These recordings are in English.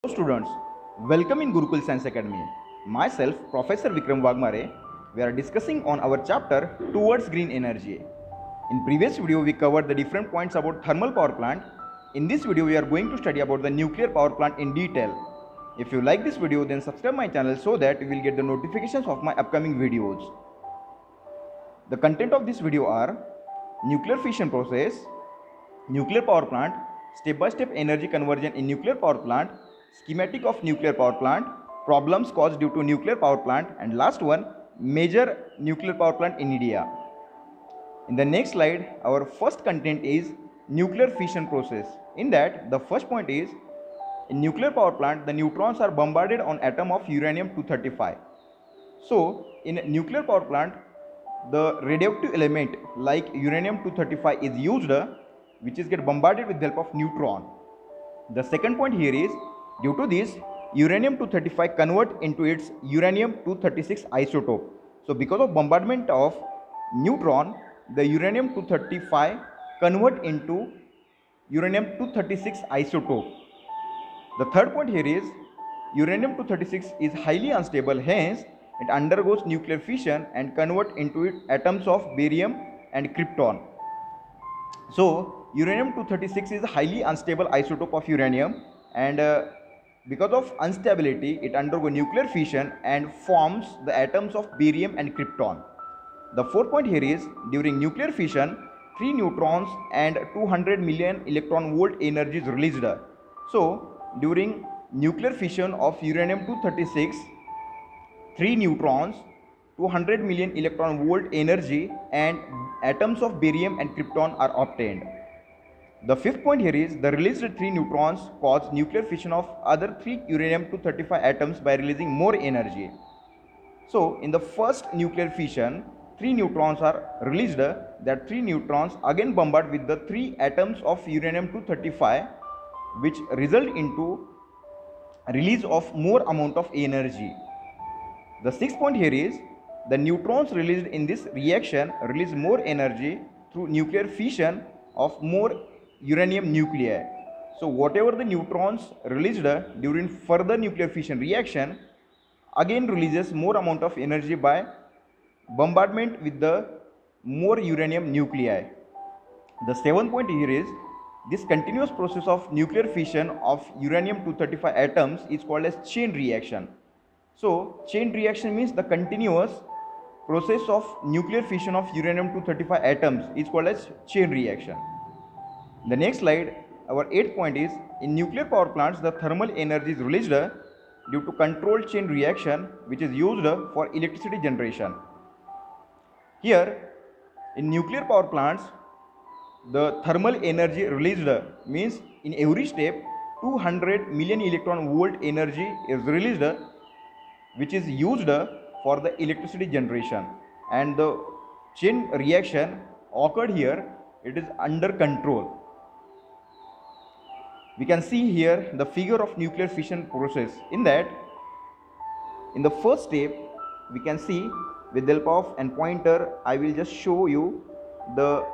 Students, welcome in Gurukul Science Academy. Myself, Professor Vikram Wagmare, we are discussing on our chapter Towards Green Energy. In previous video, we covered the different points about thermal power plant. In this video, we are going to study about the nuclear power plant in detail. If you like this video, then subscribe my channel so that you will get the notifications of my upcoming videos. The content of this video are nuclear fission process, nuclear power plant, step-by-step energy conversion in nuclear power plant, schematic of nuclear power plant, problems caused due to nuclear power plant, and last one, major nuclear power plant in India. In the next slide, our first content is nuclear fission process. In that, the first point is, in nuclear power plant, the neutrons are bombarded on atom of uranium-235. So, in nuclear power plant, the radioactive element like uranium-235 is used, which is get bombarded with the help of neutron. The second point here is, due to this, uranium-235 convert into its uranium-236 isotope. So because of bombardment of neutron, the uranium-235 convert into uranium-236 isotope. The third point here is, uranium-236 is highly unstable, hence it undergoes nuclear fission and convert into its atoms of barium and krypton. So uranium-236 is a highly unstable isotope of uranium, and because of instability it undergoes nuclear fission and forms the atoms of barium and krypton. The fourth point here is, during nuclear fission 3 neutrons and 200 million electron volt energy is released. So during nuclear fission of uranium-236, 3 neutrons, 200 million electron volt energy and atoms of barium and krypton are obtained. The fifth point here is, the released 3 neutrons cause nuclear fission of other 3 uranium-235 atoms by releasing more energy. So in the first nuclear fission, 3 neutrons are released. That 3 neutrons again bombard with the 3 atoms of uranium-235, which result into release of more amount of energy. The sixth point here is, the neutrons released in this reaction release more energy through nuclear fission of more uranium nuclei. So whatever the neutrons released during further nuclear fission reaction again releases more amount of energy by bombardment with the more uranium nuclei. The seventh point here is, this continuous process of nuclear fission of uranium-235 atoms is called as chain reaction. So chain reaction means the continuous process of nuclear fission of uranium-235 atoms is called as chain reaction. The next slide, our eighth point is, in nuclear power plants the thermal energy is released due to controlled chain reaction, which is used for electricity generation. Here in nuclear power plants, the thermal energy released means in every step 200 million electron volt energy is released, which is used for the electricity generation, and the chain reaction occurred here, it is under control. We can see here the figure of nuclear fission process. In that, in the first step, we can see with the help of an pointer, I will just show you the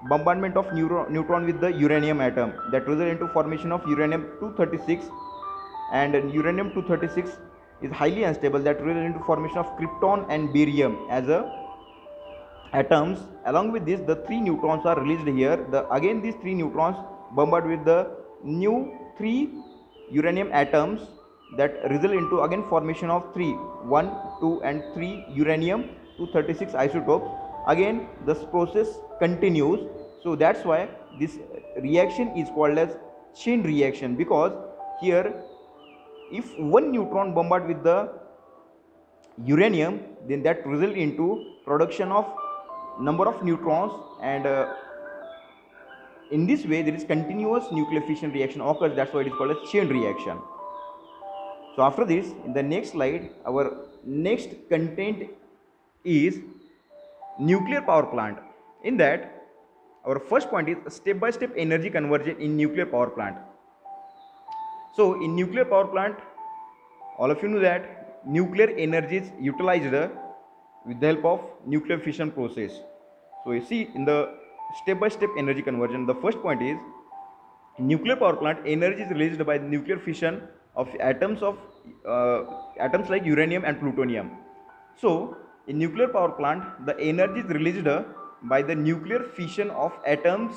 bombardment of neutron with the uranium atom that result into formation of uranium-236, and uranium-236 is highly unstable, that result into formation of krypton and barium as atoms. Along with this, the 3 neutrons are released here. Again these 3 neutrons bombard with the new 3 uranium atoms that result into again formation of 1, 2 and 3 uranium-236 isotopes. Again this process continues. So that's why this reaction is called as chain reaction, because here if one neutron bombard with the uranium, then that result into production of number of neutrons, and in this way there is continuous nuclear fission reaction occurs. That's why it is called as chain reaction. So after this, in the next slide, our next content is nuclear power plant. In that, our first point is step-by-step energy conversion in nuclear power plant. So in nuclear power plant, all of you know that nuclear energy is utilized with the help of nuclear fission process. So you see in the step-by-step energy conversion, the first point is, in nuclear power plant, energy is released by nuclear fission of atoms like uranium and plutonium. So in nuclear power plant, the energy is released by the nuclear fission of atoms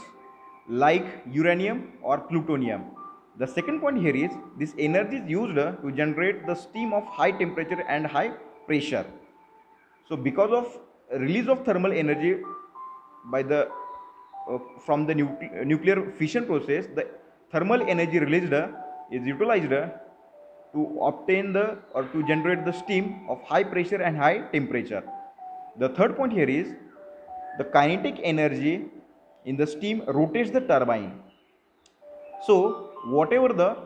like uranium or plutonium. The second point here is this energy is used to generate the steam of high temperature and high pressure. So because of release of thermal energy by the from the nuclear fission process, the thermal energy released is utilized to obtain the or to generate the steam of high pressure and high temperature. The third point here is the kinetic energy in the steam rotates the turbine. So whatever the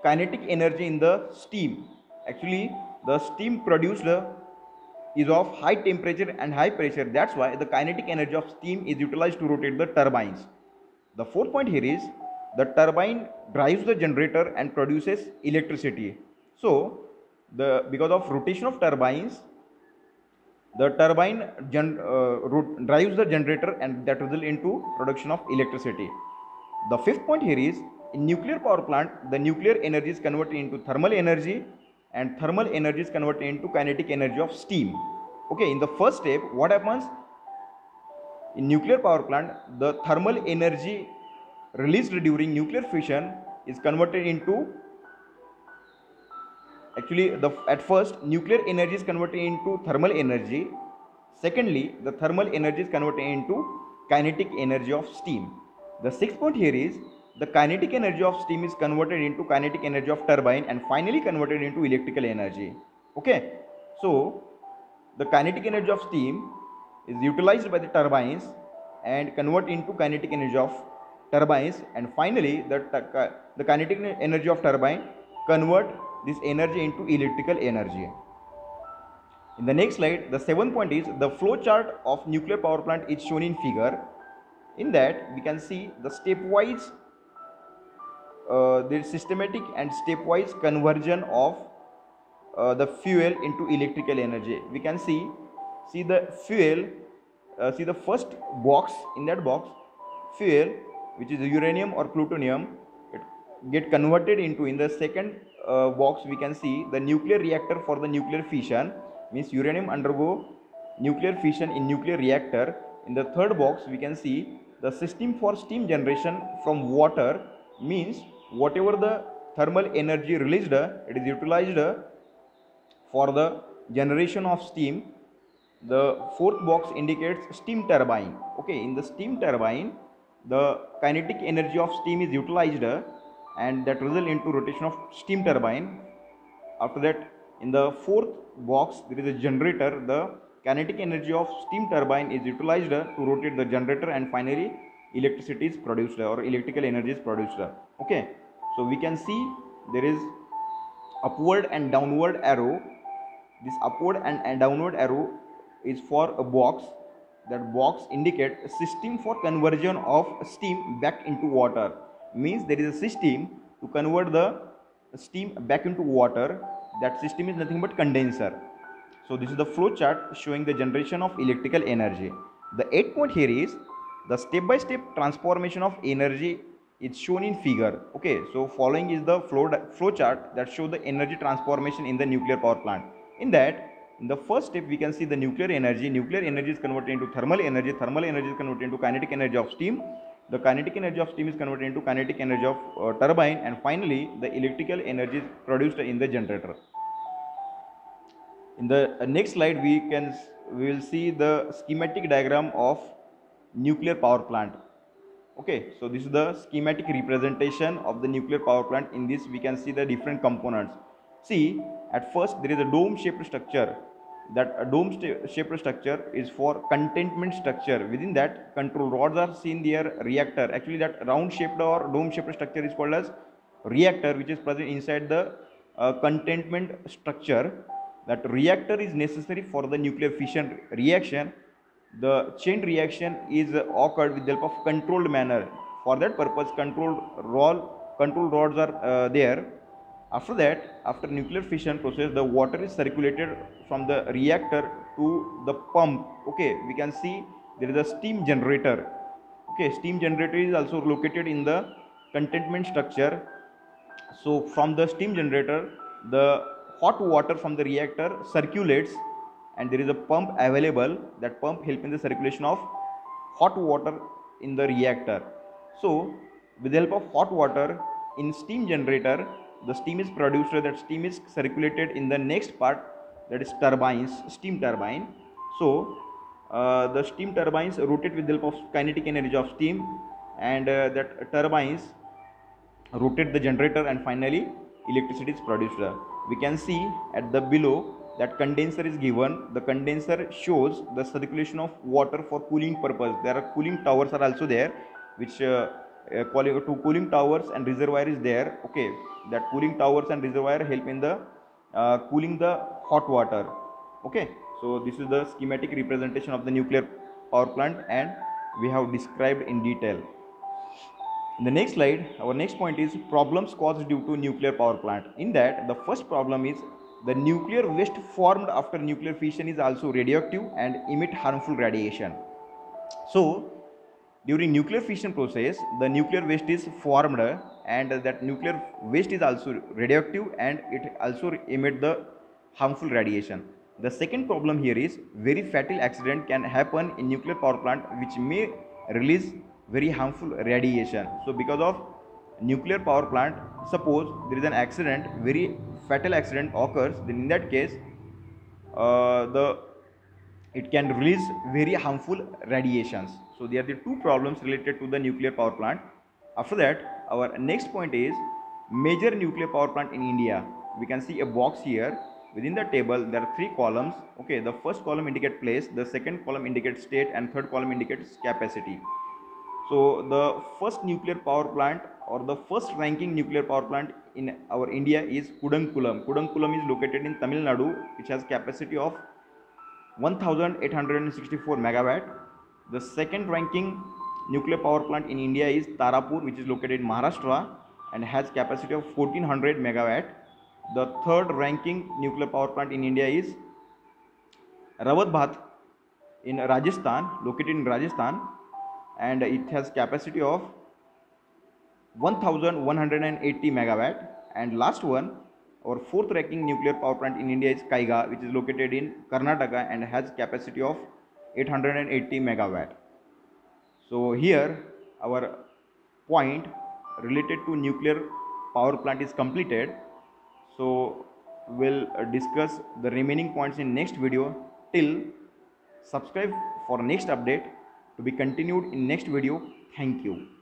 kinetic energy in the steam, actually the steam produced is of high temperature and high pressure. That's why the kinetic energy of steam is utilized to rotate the turbines. The fourth point here is the turbine drives the generator and produces electricity. So because of rotation of turbines, the turbine drives the generator and that results into production of electricity. The fifth point here is in nuclear power plant, the nuclear energy is converted into thermal energy and thermal energy is converted into kinetic energy of steam. Okay, in the first step, what happens? In nuclear power plant, the thermal energy released during nuclear fission is converted into, actually at first nuclear energy is converted into thermal energy. Secondly, the thermal energy is converted into kinetic energy of steam. The sixth point here is the kinetic energy of steam is converted into kinetic energy of turbine and finally converted into electrical energy. Okay, so the kinetic energy of steam is utilized by the turbines and convert into kinetic energy of turbines, and finally the kinetic energy of turbine convert this energy into electrical energy. In the next slide, the seventh point is the flow chart of nuclear power plant is shown in figure. In that we can see the stepwise the systematic and stepwise conversion of the fuel into electrical energy. We can see the fuel, see the first box. In that box, fuel which is uranium or plutonium, it get converted into. In the second box we can see the nuclear reactor for the nuclear fission, means uranium undergo nuclear fission in nuclear reactor. In the third box we can see the system for steam generation from water, means whatever the thermal energy released, it is utilized for the generation of steam. The fourth box indicates steam turbine. Okay, in the steam turbine, the kinetic energy of steam is utilized and that result into rotation of steam turbine. After that, in the fourth box, there is a generator. The kinetic energy of steam turbine is utilized to rotate the generator and finally electricity is produced or electrical energy is produced. Okay, so we can see there is upward and downward arrow. This upward and downward arrow is for a box. That box indicate a system for conversion of steam back into water, means there is a system to convert the steam back into water. That system is nothing but condenser. So this is the flow chart showing the generation of electrical energy. The 8th point here is the step by step transformation of energy is shown in figure. Okay, so following is the flow chart that show the energy transformation in the nuclear power plant. In that, in the first step we can see the nuclear energy is converted into thermal energy is converted into kinetic energy of steam, the kinetic energy of steam is converted into kinetic energy of turbine, and finally the electrical energy is produced in the generator. In the next slide we will see the schematic diagram of nuclear power plant. Okay, so this is the schematic representation of the nuclear power plant. In this we can see the different components. See, at first there is a dome shaped structure. That a dome shaped structure is for containment structure. Within that, control rods are seen there. Reactor, actually that round shaped or dome shaped structure is called as reactor, which is present inside the containment structure. That reactor is necessary for the nuclear fission reaction. The chain reaction is occurred with the help of controlled manner. For that purpose, control rods are there. After that, after nuclear fission process, the water is circulated from the reactor to the pump. Okay, we can see there is a steam generator. Okay, steam generator is also located in the containment structure. So from the steam generator, the hot water from the reactor circulates, and there is a pump available. That pump helps in the circulation of hot water in the reactor. So with the help of hot water in steam generator, the steam is produced. That steam is circulated in the next part, that is turbines, steam turbine. So the steam turbines rotate with the help of kinetic energy of steam, and that turbines rotate the generator, and finally electricity is produced. We can see at the below that condenser is given. The condenser shows the circulation of water for cooling purpose. There are cooling towers are also there, which two cooling towers and reservoir is there. Okay, that cooling towers and reservoir help in the cooling the hot water. Okay, so this is the schematic representation of the nuclear power plant, and we have described in detail. In the next slide, our next point is problems caused due to nuclear power plant. In that, the first problem is the nuclear waste formed after nuclear fission is also radioactive and emit harmful radiation. So, during nuclear fission process, the nuclear waste is formed, and that nuclear waste is also radioactive, and it also emit the harmful radiation. The second problem here is very fatal accident can happen in nuclear power plant, which may release very harmful radiation. So because of nuclear power plant, suppose there is an accident, very fatal accident occurs, then in that case it can release very harmful radiations. So there are the two problems related to the nuclear power plant. After that, our next point is major nuclear power plant in India. We can see a box here. Within the table there are three columns. Okay, the first column indicates place, the second column indicates state, and third column indicates capacity. So the first nuclear power plant, or the first ranking nuclear power plant in our India is Kudankulam. Kudankulam is located in Tamil Nadu, which has capacity of 1864 megawatt. The second ranking nuclear power plant in India is Tarapur, which is located in Maharashtra and has capacity of 1400 megawatt. The third ranking nuclear power plant in India is Rawat in Rajasthan, located in Rajasthan, and it has capacity of 1180 megawatt. And last one, our fourth ranking nuclear power plant in India is Kaiga, which is located in Karnataka and has capacity of 880 megawatt. So here our point related to nuclear power plant is completed. So we'll discuss the remaining points in next video. Till subscribe for next update to be continued in next video. Thank you.